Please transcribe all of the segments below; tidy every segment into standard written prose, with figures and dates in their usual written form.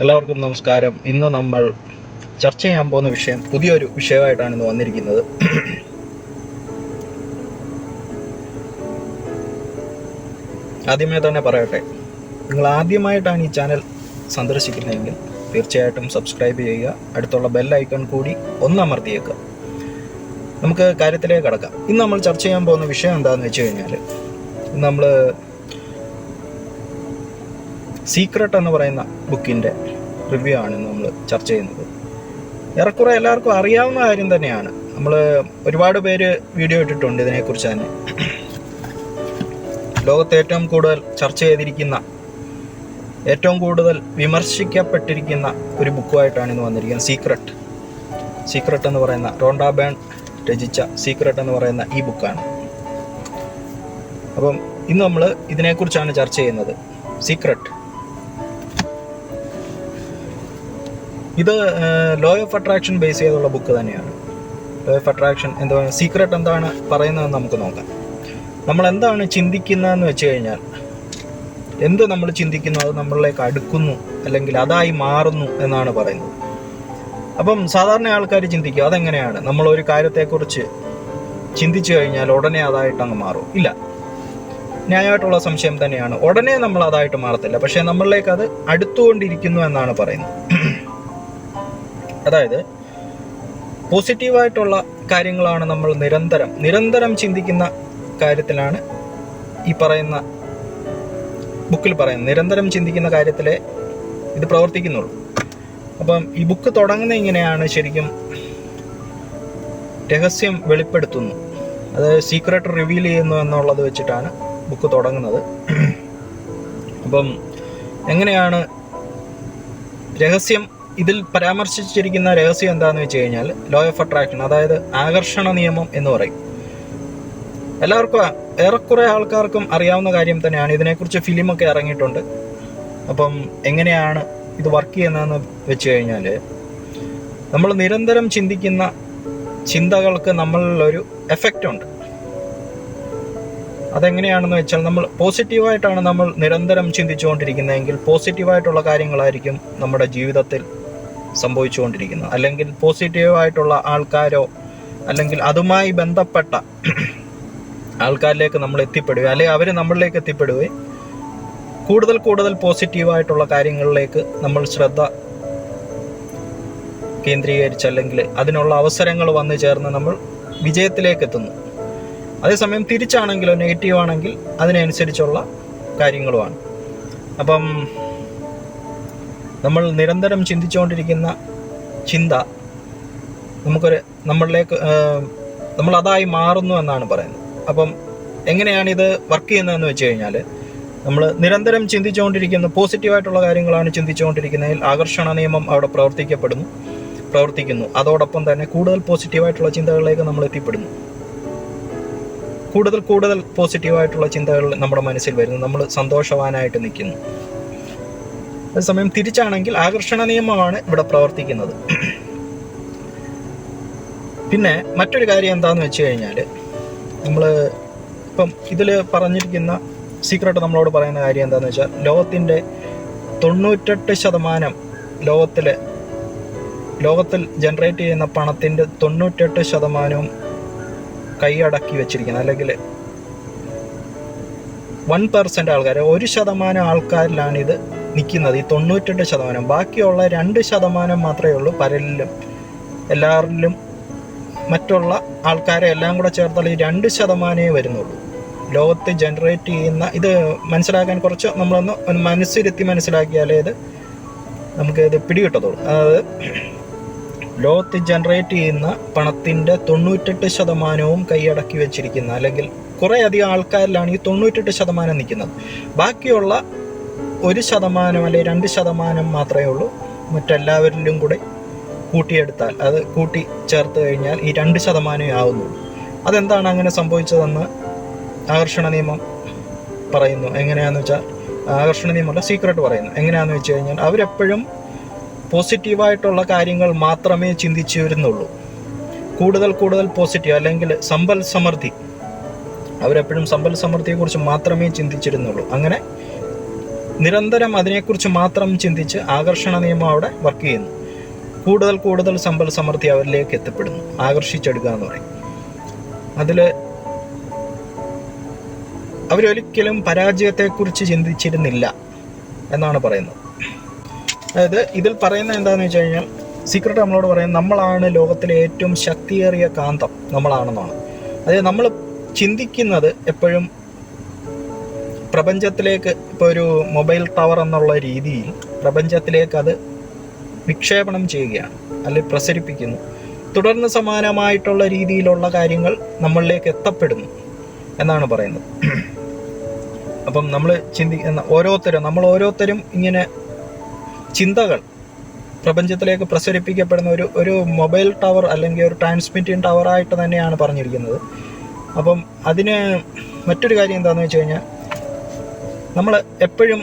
എല്ലാവർക്കും നമസ്കാരം. ഇന്ന് നമ്മൾ ചർച്ച ചെയ്യാൻ പോകുന്ന വിഷയം പുതിയൊരു വിഷയമായിട്ടാണ് ഇന്ന് വന്നിരിക്കുന്നത്. ആദ്യമേ തന്നെ പറയട്ടെ, നിങ്ങൾ ആദ്യമായിട്ടാണ് ഈ ചാനൽ സന്ദർശിക്കുന്നതെങ്കിൽ തീർച്ചയായിട്ടും സബ്സ്ക്രൈബ് ചെയ്യുക. അടുത്തുള്ള ബെൽ ഐക്കൺ കൂടി ഒന്ന് അമർത്തിയേക്കുക. നമുക്ക് കാര്യത്തിലേക്ക് കടക്കാം. ഇന്ന് നമ്മൾ ചർച്ച ചെയ്യാൻ പോകുന്ന വിഷയം എന്താണെന്ന് വെച്ച് കഴിഞ്ഞാൽ, നമ്മൾ സീക്രട്ട് എന്ന് പറയുന്ന ബുക്കിൻ്റെ റിവ്യൂ ആണ് നമ്മൾ ചർച്ച ചെയ്യുന്നത്. ഏറെക്കുറെ എല്ലാവർക്കും അറിയാവുന്ന കാര്യം തന്നെയാണ്. നമ്മൾ ഒരുപാട് പേര് വീഡിയോ ഇട്ടിട്ടുണ്ട് ഇതിനെക്കുറിച്ച് തന്നെ. ലോകത്തെ ഏറ്റവും കൂടുതൽ ചർച്ച ചെയ്തിരിക്കുന്ന, ഏറ്റവും കൂടുതൽ വിമർശിക്കപ്പെട്ടിരിക്കുന്ന ഒരു ബുക്കുമായിട്ടാണ് ഇന്ന് വന്നിരിക്കുന്നത്. സീക്രട്ട് എന്ന് പറയുന്ന റോണ്ട ബേൺ രചിച്ച സീക്രട്ട് എന്ന് പറയുന്ന ഈ ബുക്കാണ്. അപ്പം ഇന്ന് നമ്മൾ ഇതിനെക്കുറിച്ചാണ് ചർച്ച ചെയ്യുന്നത്. സീക്രട്ട് ഇത് ലോ ഓഫ് അട്രാക്ഷൻ ബേസ് ചെയ്തുള്ള ബുക്ക് തന്നെയാണ്. ലോ ഓഫ് അട്രാക്ഷൻ എന്താണ്, സീക്രട്ട് എന്താണ് പറയുന്നതെന്ന് നമുക്ക് നോക്കാം. നമ്മൾ എന്താണ് ചിന്തിക്കുന്നതെന്ന് വെച്ച് കഴിഞ്ഞാൽ, എന്ത് നമ്മൾ ചിന്തിക്കുന്നു അത് നമ്മളിലേക്ക് അടുക്കുന്നു, അല്ലെങ്കിൽ അതായി മാറുന്നു എന്നാണ് പറയുന്നത്. അപ്പം സാധാരണ ആൾക്കാർ ചിന്തിക്കുക അതെങ്ങനെയാണ്, നമ്മളൊരു കാര്യത്തെക്കുറിച്ച് ചിന്തിച്ചു കഴിഞ്ഞാൽ ഉടനെ അതായിട്ട് അങ്ങ് മാറും? ഇല്ല, ന്യായമായിട്ടുള്ള സംശയം തന്നെയാണ്. ഉടനെ നമ്മൾ അതായിട്ട് മാറത്തില്ല, പക്ഷേ നമ്മളിലേക്ക് അത് അടുത്തുകൊണ്ടിരിക്കുന്നു എന്നാണ് പറയുന്നത്. അതായത് പോസിറ്റീവായിട്ടുള്ള കാര്യങ്ങളാണ് നമ്മൾ നിരന്തരം ചിന്തിക്കുന്ന കാര്യത്തിലാണ് ഈ പറയുന്ന ബുക്കിൽ പറയുന്നത്. നിരന്തരം ചിന്തിക്കുന്ന കാര്യത്തിലേ ഇത് പ്രവർത്തിക്കുന്നുള്ളൂ. അപ്പം ഈ ബുക്ക് തുടങ്ങുന്നത് ഇങ്ങനെയാണ്. ശരിക്കും രഹസ്യം വെളിപ്പെടുത്തുന്നു, അതായത് സീക്രട്ട് റിവീൽ ചെയ്യുന്നു എന്നുള്ളത് വെച്ചിട്ടാണ് ബുക്ക് തുടങ്ങുന്നത്. അപ്പം എങ്ങനെയാണ് രഹസ്യം, ഇതിൽ പരാമർശിച്ചിരിക്കുന്ന രഹസ്യം എന്താണെന്ന് വെച്ച് കഴിഞ്ഞാൽ, ലോ ഓഫ് അട്രാക്ഷൻ, അതായത് ആകർഷണ നിയമം എന്ന് പറയും. എല്ലാവർക്കും, ഏറെക്കുറെ ആൾക്കാർക്കും അറിയാവുന്ന കാര്യം തന്നെയാണ്. ഇതിനെക്കുറിച്ച് ഫിലിമൊക്കെ ഇറങ്ങിയിട്ടുണ്ട്. അപ്പം എങ്ങനെയാണ് ഇത് വർക്ക് ചെയ്യുന്നതെന്ന് വെച്ച് കഴിഞ്ഞാൽ, നമ്മൾ നിരന്തരം ചിന്തിക്കുന്ന ചിന്തകൾക്ക് നമ്മളിലൊരു എഫക്റ്റ് ഉണ്ട്. അതെങ്ങനെയാണെന്ന് വെച്ചാൽ, നമ്മൾ പോസിറ്റീവായിട്ടാണ് നമ്മൾ നിരന്തരം ചിന്തിച്ചുകൊണ്ടിരിക്കുന്നതെങ്കിൽ പോസിറ്റീവായിട്ടുള്ള കാര്യങ്ങളായിരിക്കും നമ്മുടെ ജീവിതത്തിൽ സംഭവിച്ചുകൊണ്ടിരിക്കുന്നത്. അല്ലെങ്കിൽ പോസിറ്റീവായിട്ടുള്ള ആൾക്കാരോ അല്ലെങ്കിൽ അതുമായി ബന്ധപ്പെട്ട ആൾക്കാരിലേക്ക് നമ്മൾ എത്തിപ്പെടുക, അല്ലെങ്കിൽ അവർ നമ്മളിലേക്ക് എത്തിപ്പെടുകയും കൂടുതൽ പോസിറ്റീവായിട്ടുള്ള കാര്യങ്ങളിലേക്ക് നമ്മൾ ശ്രദ്ധ കേന്ദ്രീകരിച്ച്, അല്ലെങ്കിൽ അതിനുള്ള അവസരങ്ങൾ വന്നു ചേർന്ന് നമ്മൾ വിജയത്തിലേക്ക് എത്തുന്നു. അതേസമയം തിരിച്ചാണെങ്കിലോ, നെഗറ്റീവ് ആണെങ്കിൽ അതിനനുസരിച്ചുള്ള കാര്യങ്ങളുമാണ്. അപ്പം നമ്മൾ നിരന്തരം ചിന്തിച്ചുകൊണ്ടിരിക്കുന്ന ചിന്ത നമ്മളിലേക്ക് നമ്മളതായി മാറുന്നു എന്നാണ് പറയുന്നത്. അപ്പം എങ്ങനെയാണിത് വർക്ക് ചെയ്യുന്നതെന്ന് വെച്ച് കഴിഞ്ഞാൽ, നമ്മൾ നിരന്തരം ചിന്തിച്ചുകൊണ്ടിരിക്കുന്ന പോസിറ്റീവായിട്ടുള്ള കാര്യങ്ങളാണ് ചിന്തിച്ചുകൊണ്ടിരിക്കുന്നതിൽ ആകർഷണ നിയമം അവിടെ പ്രവർത്തിക്കുന്നു. അതോടൊപ്പം തന്നെ കൂടുതൽ പോസിറ്റീവായിട്ടുള്ള ചിന്തകളിലേക്ക് നമ്മൾ എത്തിപ്പെടുന്നു. കൂടുതൽ പോസിറ്റീവായിട്ടുള്ള ചിന്തകൾ നമ്മുടെ മനസ്സിൽ വരുന്നു. നമ്മൾ സന്തോഷവാനായിട്ട് നിൽക്കുന്നു. അതേസമയം തിരിച്ചാണെങ്കിൽ ആകർഷണ നിയമമാണ് ഇവിടെ പ്രവർത്തിക്കുന്നത്. പിന്നെ മറ്റൊരു കാര്യം എന്താണെന്ന് വെച്ച് കഴിഞ്ഞാൽ, നമ്മൾ ഇപ്പം ഇതിൽ പറഞ്ഞിരിക്കുന്ന സീക്രട്ട് നമ്മളോട് പറയുന്ന കാര്യം എന്താണെന്ന് വെച്ചാൽ, ലോകത്തിൻ്റെ 98% ലോകത്തിൽ ജനറേറ്റ് ചെയ്യുന്ന പണത്തിൻ്റെ 98% കൈയടക്കി വെച്ചിരിക്കുന്നത്, അല്ലെങ്കിൽ 1% ആൾക്കാർ, 1% ആൾക്കാരിലാണ് ഇത് നിൽക്കുന്നത്, ഈ 98%. ബാക്കിയുള്ള 2% മാത്രമേ ഉള്ളൂ പലരിലും, എല്ലാവരിലും. മറ്റുള്ള ആൾക്കാരെ എല്ലാം കൂടെ ചേർത്താൽ ഈ 2% വരുന്നുള്ളൂ ലോകത്ത് ജനറേറ്റ് ചെയ്യുന്ന. ഇത് മനസ്സിലാക്കാൻ കുറച്ച് നമ്മളൊന്ന് മനസ്സിരുത്തി മനസ്സിലാക്കിയാലേ ഇത് നമുക്കിത് പിടികിട്ടത്തുള്ളൂ. അതായത് ലോകത്ത് ജനറേറ്റ് ചെയ്യുന്ന പണത്തിൻ്റെ 98% കൈയടക്കി വെച്ചിരിക്കുന്ന, അല്ലെങ്കിൽ കുറേ അധികം ആൾക്കാരിലാണ് ഈ 98% നിൽക്കുന്നത്. ബാക്കിയുള്ള 1% അല്ലെങ്കിൽ 2% മാത്രമേ ഉള്ളൂ മറ്റെല്ലാവരിലും കൂടെ കൂട്ടിയെടുത്താൽ, അത് കൂട്ടി ചേർത്ത് കഴിഞ്ഞാൽ ഈ 2% ആവുന്നുള്ളൂ. അതെന്താണ് അങ്ങനെ സംഭവിച്ചതെന്ന് ആകർഷണ നിയമം പറയുന്നു. എങ്ങനെയാണെന്ന് വെച്ചാൽ, ആകർഷണ നിയമമല്ല, സീക്രട്ട് പറയുന്നു. എങ്ങനെയാണെന്ന് വെച്ച് കഴിഞ്ഞാൽ, അവരെപ്പോഴും പോസിറ്റീവായിട്ടുള്ള കാര്യങ്ങൾ മാത്രമേ ചിന്തിച്ചു വരുന്നുള്ളൂ. കൂടുതൽ പോസിറ്റീവ്, അല്ലെങ്കിൽ സമ്പൽ സമൃദ്ധി, അവരെപ്പോഴും സമ്പൽ സമൃദ്ധിയെക്കുറിച്ച് മാത്രമേ ചിന്തിച്ചിരുന്നുള്ളൂ. അങ്ങനെ നിരന്തരം അതിനെക്കുറിച്ച് മാത്രം ചിന്തിച്ച് ആകർഷണ നിയമം അവിടെ വർക്ക് ചെയ്യുന്നു. കൂടുതൽ കൂടുതൽ സമ്പൽ സമൃദ്ധി അവരിലേക്ക് എത്തപ്പെടുന്നു. ആകർഷിച്ചെടുക്കുക എന്ന് പറയും. അതിൽ അവരൊരിക്കലും പരാജയത്തെക്കുറിച്ച് ചിന്തിച്ചിരുന്നില്ല എന്നാണ് പറയുന്നത്. അതായത് ഇതിൽ പറയുന്നത് എന്താണെന്ന് വെച്ച് കഴിഞ്ഞാൽ, സീക്രട്ട് നമ്മളോട് പറയുന്നത് നമ്മളാണ് ലോകത്തിലെ ഏറ്റവും ശക്തിയേറിയ കാന്തം നമ്മളാണെന്നാണ്. അതായത് നമ്മൾ ചിന്തിക്കുന്നത് എപ്പോഴും പ്രപഞ്ചത്തിലേക്ക്, ഇപ്പോൾ ഒരു മൊബൈൽ ടവർ എന്നുള്ള രീതിയിൽ പ്രപഞ്ചത്തിലേക്ക് അത് വിക്ഷേപണം ചെയ്യുകയാണ്, അല്ലെങ്കിൽ പ്രസരിപ്പിക്കുന്നു. തുടർന്ന് സമാനമായിട്ടുള്ള രീതിയിലുള്ള കാര്യങ്ങൾ നമ്മളിലേക്ക് എത്തപ്പെടുന്നു എന്നാണ് പറയുന്നത്. അപ്പം നമ്മൾ നമ്മൾ ഓരോരുത്തരും ഇങ്ങനെ ചിന്തകൾ പ്രപഞ്ചത്തിലേക്ക് പ്രസരിപ്പിക്കപ്പെടുന്ന ഒരു മൊബൈൽ ടവർ അല്ലെങ്കിൽ ഒരു ട്രാൻസ്മിറ്റിംഗ് ടവറായിട്ട് തന്നെയാണ് പറഞ്ഞിരിക്കുന്നത്. അപ്പം അതിന് മറ്റൊരു കാര്യം എന്താണെന്ന് വെച്ച് കഴിഞ്ഞാൽ, നമ്മൾ എപ്പോഴും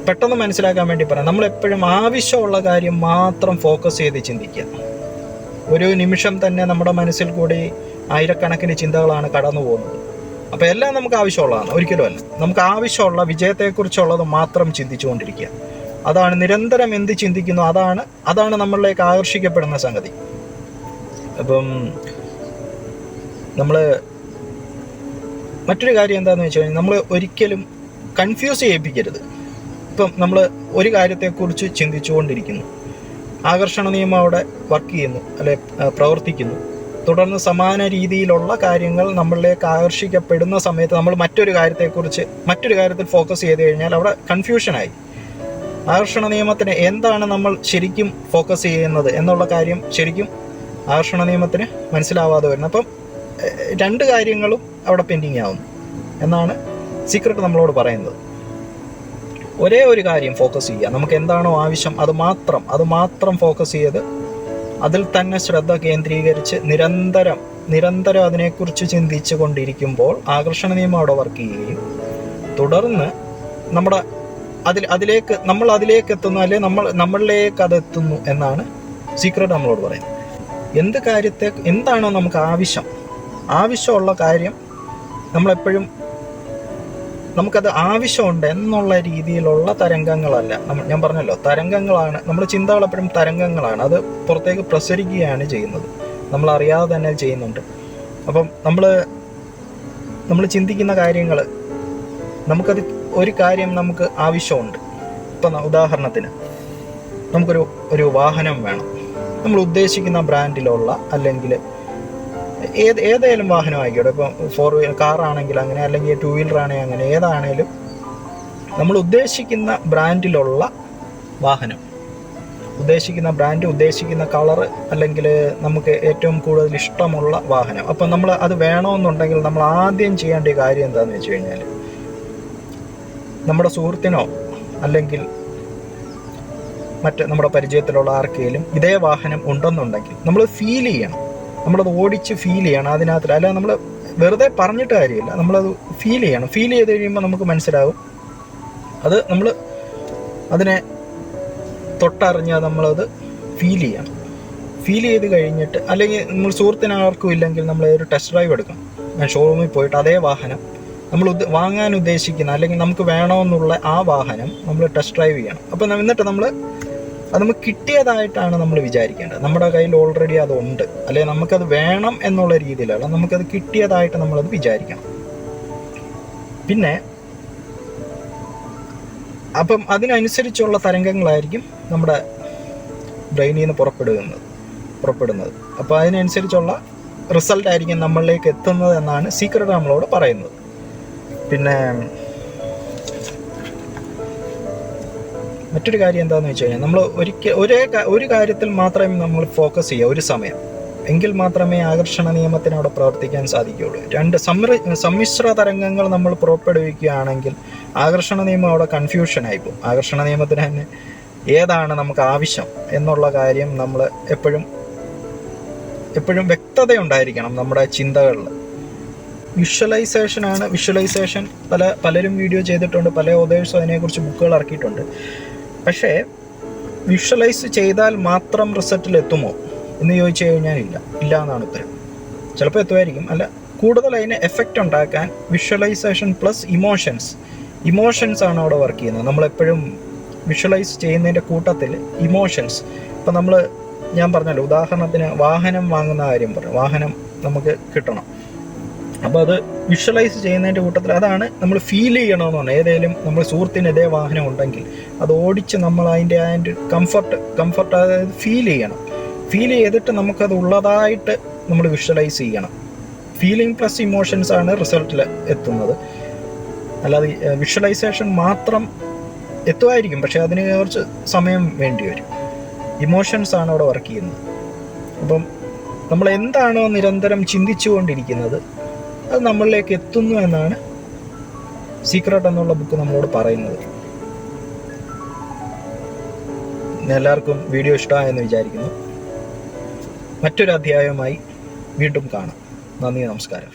പെട്ടെന്ന് മനസ്സിലാക്കാൻ വേണ്ടി പറയാം, നമ്മളെപ്പോഴും ആവശ്യമുള്ള കാര്യം മാത്രം ഫോക്കസ് ചെയ്ത് ചിന്തിക്കുക. ഒരു നിമിഷം തന്നെ നമ്മുടെ മനസ്സിൽ കൂടി ആയിരക്കണക്കിന് ചിന്തകളാണ് കടന്നു പോകുന്നത്. അപ്പോൾ എല്ലാം നമുക്ക് ആവശ്യമുള്ളതാണ്, ഒരിക്കലും അല്ല. നമുക്ക് ആവശ്യമുള്ള വിജയത്തെക്കുറിച്ചുള്ളത് മാത്രം ചിന്തിച്ചുകൊണ്ടിരിക്കുക. അതാണ് നിരന്തരം എന്ത് ചിന്തിക്കുന്നു അതാണ് നമ്മളിലേക്ക് ആകർഷിക്കപ്പെടുന്ന സംഗതി. അപ്പം നമ്മൾ മറ്റൊരു കാര്യം എന്താണെന്ന് വെച്ച് കഴിഞ്ഞാൽ, നമ്മൾ ഒരിക്കലും കൺഫ്യൂസ് ചെയ്യിപ്പിക്കരുത്. ഇപ്പം നമ്മൾ ഒരു കാര്യത്തെക്കുറിച്ച് ചിന്തിച്ചുകൊണ്ടിരിക്കുന്നു, ആകർഷണ നിയമം അവിടെ വർക്ക് ചെയ്യുന്നു, അല്ലെ പ്രവർത്തിക്കുന്നു. തുടർന്ന് സമാന രീതിയിലുള്ള കാര്യങ്ങൾ നമ്മളിലേക്ക് ആകർഷിക്കപ്പെടുന്ന സമയത്ത് നമ്മൾ മറ്റൊരു കാര്യത്തിൽ ഫോക്കസ് ചെയ്ത് കഴിഞ്ഞാൽ അവിടെ കൺഫ്യൂഷനായി. ആകർഷണ നിയമത്തിന് എന്താണ് നമ്മൾ ശരിക്കും ഫോക്കസ് ചെയ്യുന്നത് എന്നുള്ള കാര്യം ശരിക്കും ആകർഷണ നിയമത്തിന് മനസ്സിലാവാതെ വരുന്നത്. അപ്പം രണ്ട് കാര്യങ്ങളും അവിടെ പെൻഡിങ് ആവുന്നു എന്നാണ് സീക്രട്ട് നമ്മളോട് പറയുന്നത്. ഒരേ ഒരു കാര്യം ഫോക്കസ് ചെയ്യുക, നമുക്ക് എന്താണോ ആവശ്യം അത് മാത്രം ഫോക്കസ് ചെയ്ത് അതിൽ തന്നെ ശ്രദ്ധ കേന്ദ്രീകരിച്ച് നിരന്തരം അതിനെക്കുറിച്ച് ചിന്തിച്ചു കൊണ്ടിരിക്കുമ്പോൾ ആകർഷണ നിയമം അവിടെ വർക്ക് ചെയ്യുകയും തുടർന്ന് നമ്മൾ അതിലേക്ക് എത്തുന്നു, അല്ലെ നമ്മളിലേക്ക് അത് എത്തുന്നു എന്നാണ് സീക്രട്ട് നമ്മളോട് പറയുന്നത്. എന്താണോ നമുക്ക് ആവശ്യമുള്ള കാര്യം നമ്മളെപ്പോഴും നമുക്കത് ആവശ്യമുണ്ട് എന്നുള്ള രീതിയിലുള്ള തരംഗങ്ങളല്ല. ഞാൻ പറഞ്ഞല്ലോ, തരംഗങ്ങളാണ്. നമ്മുടെ ചിന്തകൾ എപ്പോഴും തരംഗങ്ങളാണ്. അത് പുറത്തേക്ക് പ്രസരിക്കുകയാണ് ചെയ്യുന്നത്, നമ്മളറിയാതെ തന്നെ ചെയ്യുന്നുണ്ട്. അപ്പം നമ്മൾ ചിന്തിക്കുന്ന കാര്യങ്ങൾ, നമുക്കത് ഒരു കാര്യം നമുക്ക് ആവശ്യമുണ്ട്. ഇപ്പം ഉദാഹരണത്തിന് നമുക്കൊരു വാഹനം വേണം. നമ്മൾ ഉദ്ദേശിക്കുന്ന ബ്രാൻഡിലുള്ള, അല്ലെങ്കിൽ ഏതായാലും വാഹനം ആയിക്കോട്ടെ, ഇപ്പം 4 വീലർ കാറാണെങ്കിൽ അങ്ങനെ, അല്ലെങ്കിൽ 2 വീലർ ആണെങ്കിൽ അങ്ങനെ, ഏതാണേലും നമ്മൾ ഉദ്ദേശിക്കുന്ന ബ്രാൻഡിലുള്ള വാഹനം, ഉദ്ദേശിക്കുന്ന ബ്രാൻഡ്, ഉദ്ദേശിക്കുന്ന കളറ്, അല്ലെങ്കിൽ നമുക്ക് ഏറ്റവും കൂടുതൽ ഇഷ്ടമുള്ള വാഹനം. അപ്പം നമ്മൾ അത് വേണമെന്നുണ്ടെങ്കിൽ നമ്മൾ ആദ്യം ചെയ്യേണ്ട കാര്യം എന്താണെന്ന് വെച്ച് കഴിഞ്ഞാൽ, നമ്മുടെ സുഹൃത്തിനോ അല്ലെങ്കിൽ നമ്മുടെ പരിചയത്തിലുള്ള ആർക്കെങ്കിലും ഇതേ വാഹനം ഉണ്ടെന്നുണ്ടെങ്കിൽ നമ്മൾ ഫീൽ ചെയ്യണം, നമ്മളത് ഓടിച്ച് ഫീൽ ചെയ്യണം അതിനകത്ത്. അല്ല നമ്മൾ വെറുതെ പറഞ്ഞിട്ട് കാര്യമില്ല, നമ്മളത് ഫീൽ ചെയ്യണം. ഫീൽ ചെയ്ത് കഴിയുമ്പോൾ നമുക്ക് മനസ്സിലാവും, അത് നമ്മൾ അതിനെ തൊട്ടറിഞ്ഞാൽ നമ്മളത് ഫീൽ ചെയ്യണം. ഫീൽ ചെയ്ത് കഴിഞ്ഞിട്ട്, അല്ലെങ്കിൽ നമ്മൾ സുഹൃത്തിനാർക്കും ഇല്ലെങ്കിൽ നമ്മൾ ഒരു ടെസ്റ്റ് ഡ്രൈവ് എടുക്കണം. ഞാൻ ഷോറൂമിൽ പോയിട്ട് അതേ വാഹനം നമ്മൾ വാങ്ങാൻ ഉദ്ദേശിക്കുന്ന, അല്ലെങ്കിൽ നമുക്ക് വേണമെന്നുള്ള ആ വാഹനം നമ്മൾ ടെസ്റ്റ് ഡ്രൈവ് ചെയ്യണം. അപ്പം എന്നിട്ട് അത് നമുക്ക് കിട്ടിയതായിട്ടാണ് നമ്മൾ വിചാരിക്കേണ്ടത്. നമ്മുടെ കയ്യിൽ ഓൾറെഡി അതുണ്ട്, അല്ലെങ്കിൽ നമുക്കത് വേണം എന്നുള്ള രീതിയിലല്ല, നമുക്കത് കിട്ടിയതായിട്ട് നമ്മളത് വിചാരിക്കണം. പിന്നെ അപ്പം അതിനനുസരിച്ചുള്ള തരംഗങ്ങളായിരിക്കും നമ്മുടെ ബ്രെയിനിൽ നിന്ന് പുറപ്പെടുന്നത്. അപ്പോൾ അതിനനുസരിച്ചുള്ള റിസൾട്ട് ആയിരിക്കും നമ്മളിലേക്ക് എത്തുന്നത് എന്നാണ് സീക്രട്ട് നമ്മളോട് പറയുന്നത്. പിന്നെ മറ്റൊരു കാര്യം എന്താണെന്ന് വെച്ച് കഴിഞ്ഞാൽ, നമ്മൾ ഒരു കാര്യത്തിൽ മാത്രമേ നമ്മൾ ഫോക്കസ് ചെയ്യുക ഒരു സമയം, എങ്കിൽ മാത്രമേ ആകർഷണ നിയമത്തിന് അവിടെ പ്രവർത്തിക്കാൻ സാധിക്കുകയുള്ളൂ. 2 സമ്മിശ്ര തരംഗങ്ങൾ നമ്മൾ പുറപ്പെടുവിക്കുകയാണെങ്കിൽ ആകർഷണ നിയമം അവിടെ കൺഫ്യൂഷനായി പോകും. ആകർഷണ നിയമത്തിന് തന്നെ ഏതാണ് നമുക്ക് ആവശ്യം എന്നുള്ള കാര്യം നമ്മൾ എപ്പോഴും വ്യക്തതയുണ്ടായിരിക്കണം നമ്മുടെ ചിന്തകളിൽ. വിഷ്വലൈസേഷൻ പലരും വീഡിയോ ചെയ്തിട്ടുണ്ട്, പല ഓതേഴ്സും അതിനെക്കുറിച്ച് ബുക്കുകൾ ഇറക്കിയിട്ടുണ്ട്. പക്ഷേ വിഷ്വലൈസ് ചെയ്താൽ മാത്രം റിസൾട്ടിൽ എത്തുമോ എന്ന് ചോദിച്ചു കഴിഞ്ഞാൽ ഇല്ല എന്നാണ് ഉത്തരം. ചിലപ്പോൾ എത്തുമായിരിക്കും, അല്ല കൂടുതൽ അതിന് എഫക്റ്റ് ഉണ്ടാക്കാൻ വിഷ്വലൈസേഷൻ പ്ലസ് ഇമോഷൻസ് ഇമോഷൻസ് ആണ് അവിടെ വർക്ക് ചെയ്യുന്നത്. നമ്മളെപ്പോഴും വിഷ്വലൈസ് ചെയ്യുന്നതിൻ്റെ കൂട്ടത്തിൽ ഇമോഷൻസ്, ഇപ്പം ഞാൻ പറഞ്ഞല്ലോ, ഉദാഹരണത്തിന് വാഹനം വാങ്ങുന്ന കാര്യം പറഞ്ഞു. വാഹനം നമുക്ക് കിട്ടണം, അപ്പോൾ അത് വിഷ്വലൈസ് ചെയ്യുന്നതിൻ്റെ കൂട്ടത്തിൽ അതാണ് നമ്മൾ ഫീൽ ചെയ്യണമെന്ന് പറഞ്ഞാൽ. ഏതെങ്കിലും നമ്മൾ സുഹൃത്തിന് ഇതേ വാഹനം ഉണ്ടെങ്കിൽ അത് ഓടിച്ച് നമ്മൾ അതിൻ്റെ കംഫർട്ട് അതായത് ഫീൽ ചെയ്യണം. ഫീൽ ചെയ്തിട്ട് നമുക്കത് ഉള്ളതായിട്ട് നമ്മൾ വിഷ്വലൈസ് ചെയ്യണം. ഫീലിംഗ് പ്ലസ് ഇമോഷൻസ് ആണ് റിസൾട്ടിൽ എത്തുന്നത്. അല്ലാതെ വിഷ്വലൈസേഷൻ മാത്രം എത്തുമായിരിക്കും, പക്ഷേ അതിന് കുറച്ച് സമയം വേണ്ടി വരും. ഇമോഷൻസ് ആണ് അവിടെ വർക്ക് ചെയ്യുന്നത്. അപ്പം നമ്മൾ എന്താണോ നിരന്തരം ചിന്തിച്ചു കൊണ്ടിരിക്കുന്നത് അത് നമ്മളിലേക്ക് എത്തുന്നു എന്നാണ് സീക്രട്ട് എന്നുള്ള ബുക്ക് നമ്മളോട് പറയുന്നത്. എല്ലാവർക്കും വീഡിയോ ഇഷ്ടമായെന്ന് വിചാരിക്കുന്നു. മറ്റൊരു അധ്യായവുമായി വീണ്ടും കാണാം. നന്ദി, നമസ്കാരം.